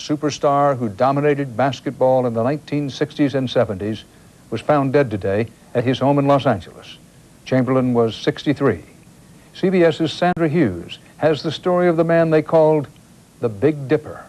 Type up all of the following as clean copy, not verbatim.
superstar who dominated basketball in the 1960s and 70s, was found dead today at his home in Los Angeles. Chamberlain was 63. CBS's Sandra Hughes has the story of the man they called the Big Dipper.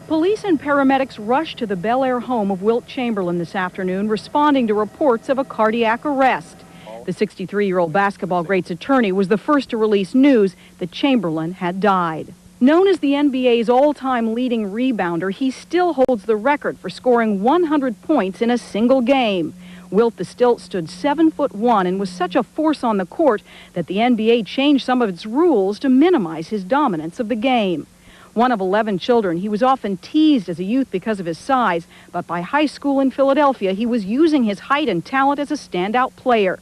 Police and paramedics rushed to the Bel Air home of Wilt Chamberlain this afternoon, responding to reports of a cardiac arrest. The 63-year-old basketball great's attorney was the first to release news that Chamberlain had died. Known as the NBA's all-time leading rebounder, he still holds the record for scoring 100 points in a single game. Wilt the Stilt stood 7'1" and was such a force on the court that the NBA changed some of its rules to minimize his dominance of the game. One of 11 children, he was often teased as a youth because of his size, but by high school in Philadelphia, he was using his height and talent as a standout player.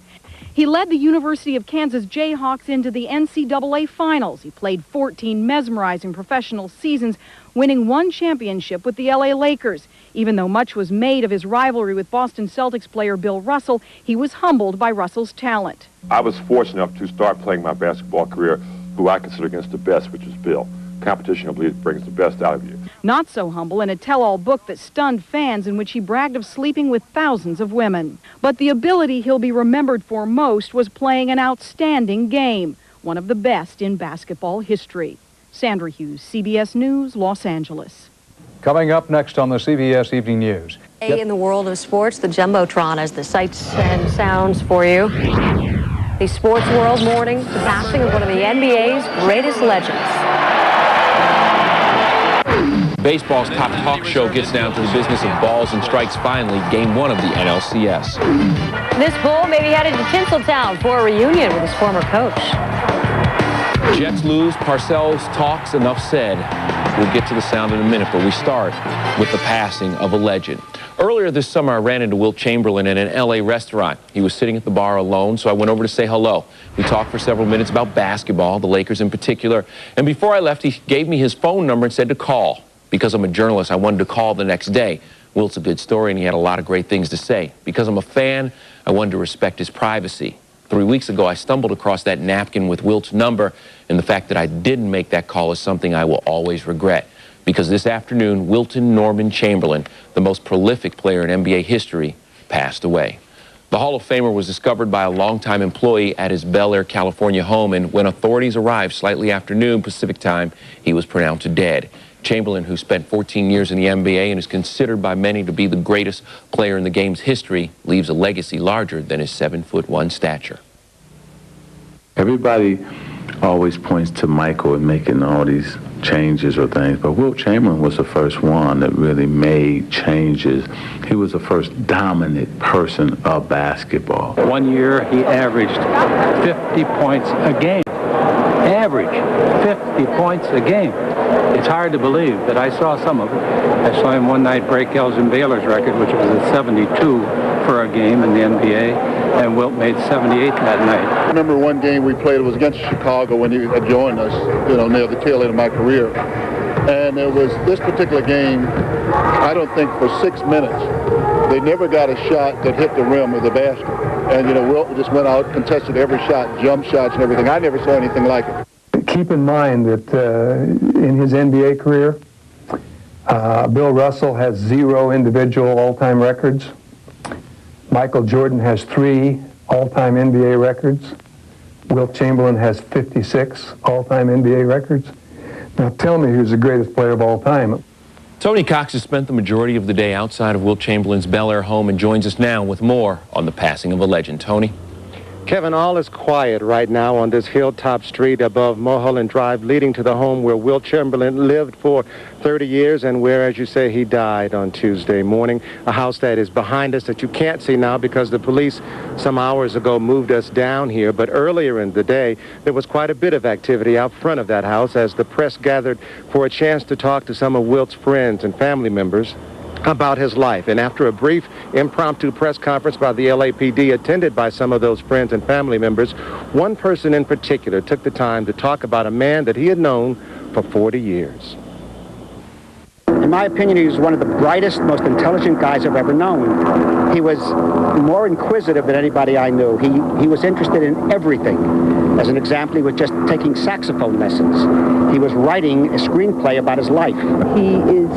He led the University of Kansas Jayhawks into the NCAA Finals. He played 14 mesmerizing professional seasons, winning one championship with the LA Lakers. Even though much was made of his rivalry with Boston Celtics player Bill Russell, he was humbled by Russell's talent. I was fortunate enough to start playing my basketball career who I consider against the best, which is Bill. Competition, I believe, brings the best out of you. Not so humble in a tell-all book that stunned fans in which he bragged of sleeping with thousands of women. But the ability he'll be remembered for most was playing an outstanding game, one of the best in basketball history. Sandra Hughes, CBS News, Los Angeles. Coming up next on the CBS Evening News. In the world of sports, the Jumbotron has the sights and sounds for you. The sports world mourning the passing of one of the NBA's greatest legends. Baseball's top talk show gets down to the business of balls and strikes finally, game one of the NLCS. This bull may be headed to Tinseltown for a reunion with his former coach. Jets lose, Parcells talks, enough said. We'll get to the sound in a minute, but we start with the passing of a legend. Earlier this summer, I ran into Wilt Chamberlain in an LA restaurant. He was sitting at the bar alone, so I went over to say hello. We talked for several minutes about basketball, the Lakers in particular, and before I left, he gave me his phone number and said to call. Because I'm a journalist, I wanted to call the next day. Wilt's a good story, and he had a lot of great things to say. Because I'm a fan, I wanted to respect his privacy. 3 weeks ago, I stumbled across that napkin with Wilt's number, and the fact that I didn't make that call is something I will always regret. Because this afternoon, Wilton Norman Chamberlain, the most prolific player in NBA history, passed away. The Hall of Famer was discovered by a longtime employee at his Bel Air, California home, and when authorities arrived slightly after noon Pacific time, he was pronounced dead. Chamberlain, who spent 14 years in the NBA and is considered by many to be the greatest player in the game's history, leaves a legacy larger than his 7'1" stature. Everybody always points to Michael in making all these changes or things, but Wilt Chamberlain was the first one that really made changes. He was the first dominant person of basketball. One year he averaged 50 points a game. Average 50 points a game. It's hard to believe that I saw some of it. I saw him one night break Elgin Baylor's record, which was a 72 for a game in the NBA, and Wilt made 78 that night. I remember one game we played, it was against Chicago when he had joined us, near the tail end of my career. And it was this particular game, I don't think for 6 minutes, they never got a shot that hit the rim of the basket. And, Wilt just went out, contested every shot, jump shots and everything. I never saw anything like it. Keep in mind that in his NBA career, Bill Russell has 0 individual all-time records. Michael Jordan has 3 all-time NBA records. Wilt Chamberlain has 56 all-time NBA records. Now tell me who's the greatest player of all time. Tony Cox has spent the majority of the day outside of Wilt Chamberlain's Bel Air home and joins us now with more on the passing of a legend. Tony? Kevin, all is quiet right now on this hilltop street above Mulholland Drive, leading to the home where Wilt Chamberlain lived for 30 years and where, as you say, he died on Tuesday morning. A house that is behind us that you can't see now because the police some hours ago moved us down here. But earlier in the day, there was quite a bit of activity out front of that house as the press gathered for a chance to talk to some of Wilt's friends and family members about his life. And after a brief impromptu press conference by the LAPD attended by some of those friends and family members, one person in particular took the time to talk about a man that he had known for 40 years. In my opinion, he was one of the brightest, most intelligent guys I've ever known. He was more inquisitive than anybody I knew. He was interested in everything. As an example, he was just taking saxophone lessons. He was writing a screenplay about his life. He is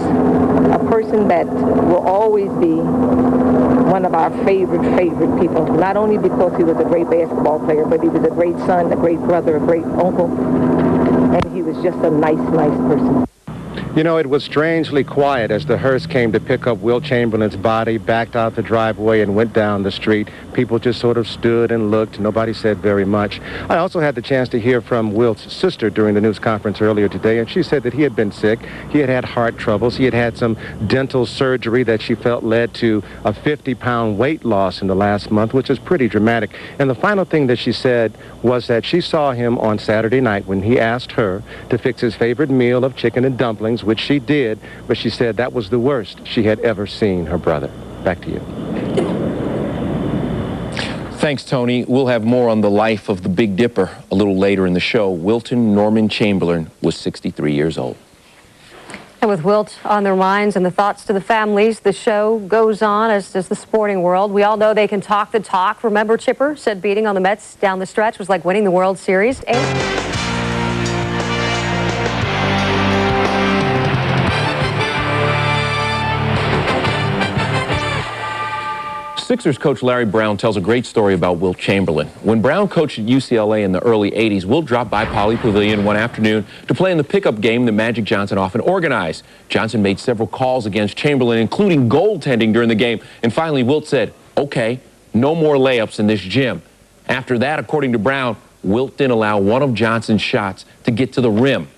a person that will always be one of our favorite people, not only because he was a great basketball player, but he was a great son, a great brother, a great uncle, and he was just a nice person. You know, it was strangely quiet as the hearse came to pick up Wilt Chamberlain's body, backed out the driveway and went down the street. People just sort of stood and looked. Nobody said very much. I also had the chance to hear from Wilt's sister during the news conference earlier today, and she said that he had been sick. He had had heart troubles. He had had some dental surgery that she felt led to a 50-pound weight loss in the last month, which is pretty dramatic. And the final thing that she said was that she saw him on Saturday night when he asked her to fix his favorite meal of chicken and dumplings, which she did, but she said that was the worst she had ever seen her brother. Back to you. Thanks, Tony. We'll have more on the life of the Big Dipper a little later in the show. Wilton Norman Chamberlain was 63 years old. And with Wilt on their minds and the thoughts to the families, the show goes on, as does the sporting world. We all know they can talk the talk. Remember, Chipper said beating on the Mets down the stretch was like winning the World Series. Sixers coach Larry Brown tells a great story about Wilt Chamberlain. When Brown coached at UCLA in the early 80s, Wilt dropped by Pauley Pavilion one afternoon to play in the pickup game that Magic Johnson often organized. Johnson made several calls against Chamberlain, including goaltending during the game. And finally, Wilt said, "Okay, no more layups in this gym." After that, according to Brown, Wilt didn't allow one of Johnson's shots to get to the rim.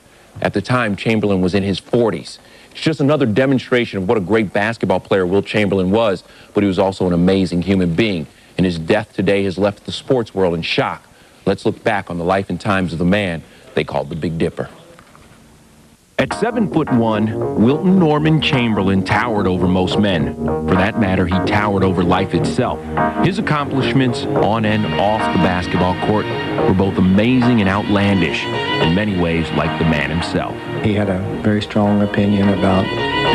At the time, Chamberlain was in his 40s. It's just another demonstration of what a great basketball player Wilt Chamberlain was, but he was also an amazing human being. And his death today has left the sports world in shock. Let's look back on the life and times of the man they called the Big Dipper. At 7'1", Wilton Norman Chamberlain towered over most men. For that matter, he towered over life itself. His accomplishments on and off the basketball court were both amazing and outlandish, in many ways like the man himself. He had a very strong opinion about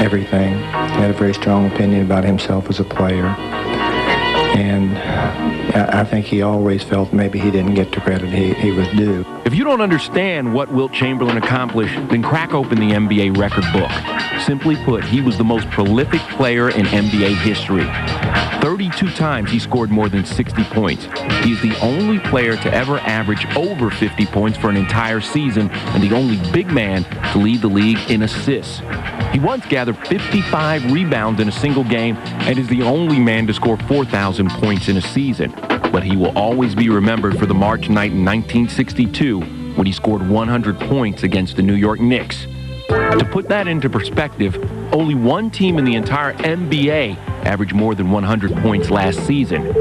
everything. He had a very strong opinion about himself as a player. And I think he always felt maybe he didn't get the credit he was due. If you don't understand what Wilt Chamberlain accomplished, then crack open the NBA record book. Simply put, he was the most prolific player in NBA history. 32 times he scored more than 60 points. He is the only player to ever average over 50 points for an entire season and the only big man to lead the league in assists. He once gathered 55 rebounds in a single game and is the only man to score 4,000 points in a season. But he will always be remembered for the March night in 1962 when he scored 100 points against the New York Knicks. To put that into perspective, only one team in the entire NBA averaged more than 100 points last season.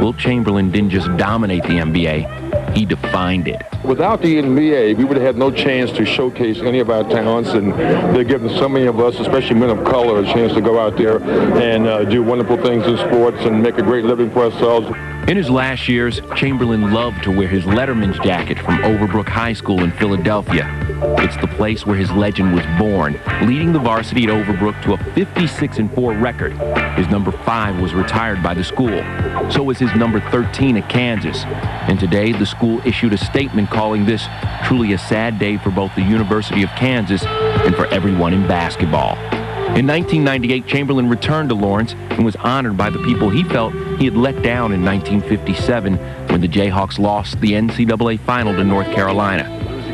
Wilt Chamberlain didn't just dominate the NBA, he defined it. Without the NBA, we would have had no chance to showcase any of our talents, and they're giving so many of us, especially men of color, a chance to go out there and do wonderful things in sports and make a great living for ourselves. In his last years, Chamberlain loved to wear his Letterman's jacket from Overbrook High School in Philadelphia. It's the place where his legend was born, leading the varsity at Overbrook to a 56-4 record. His number 5 was retired by the school. So was his number 13 at Kansas. And today, the school issued a statement calling this truly a sad day for both the University of Kansas and for everyone in basketball. In 1998, Chamberlain returned to Lawrence and was honored by the people he felt he had let down in 1957 when the Jayhawks lost the NCAA final to North Carolina.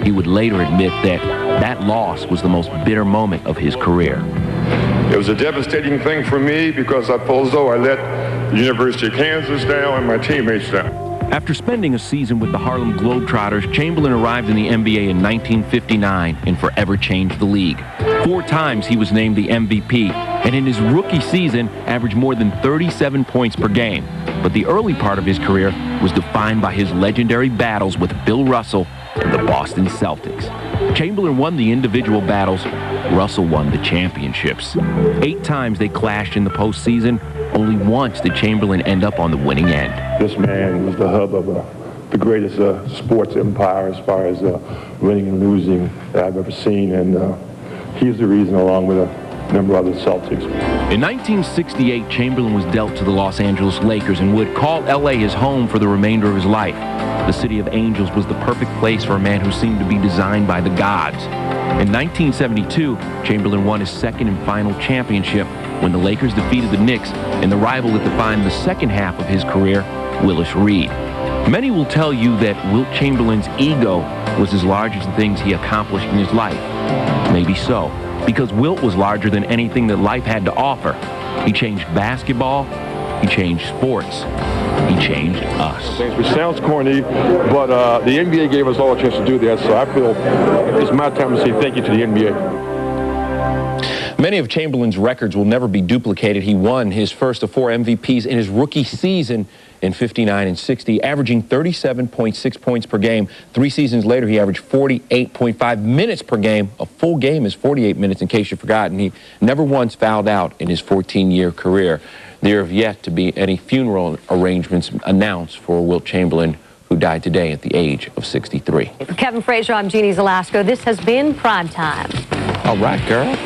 He would later admit that that loss was the most bitter moment of his career. It was a devastating thing for me because I felt as though I let the University of Kansas down and my teammates down. After spending a season with the Harlem Globetrotters, Chamberlain arrived in the NBA in 1959 and forever changed the league. 4 times he was named the MVP, and in his rookie season averaged more than 37 points per game. But the early part of his career was defined by his legendary battles with Bill Russell and the Boston Celtics. Chamberlain won the individual battles. Russell won the championships. 8 times they clashed in the postseason. Only once did Chamberlain end up on the winning end. This man was the hub of the greatest sports empire as far as winning and losing that I've ever seen, and he's the reason, along with member of the Celtics. In 1968, Chamberlain was dealt to the Los Angeles Lakers and would call L.A. his home for the remainder of his life. The city of angels was the perfect place for a man who seemed to be designed by the gods. In 1972, Chamberlain won his second and final championship when the Lakers defeated the Knicks in the rival that defined the second half of his career, Willis Reed. Many will tell you that Wilt Chamberlain's ego was as large as the things he accomplished in his life. Maybe so, because Wilt was larger than anything that life had to offer. He changed basketball, he changed sports, he changed us. Which sounds corny, but the NBA gave us all a chance to do that, so I feel it's my time to say thank you to the NBA. Many of Chamberlain's records will never be duplicated. He won his first of 4 MVPs in his rookie season in 59 and 60, averaging 37.6 points per game. 3 seasons later, he averaged 48.5 minutes per game. A full game is 48 minutes, in case you've forgotten. He never once fouled out in his 14-year career. There have yet to be any funeral arrangements announced for Wilt Chamberlain, who died today at the age of 63. For Kevin Frazier, I'm Jeannie Zelasco. This has been Prime Time. All right, girl.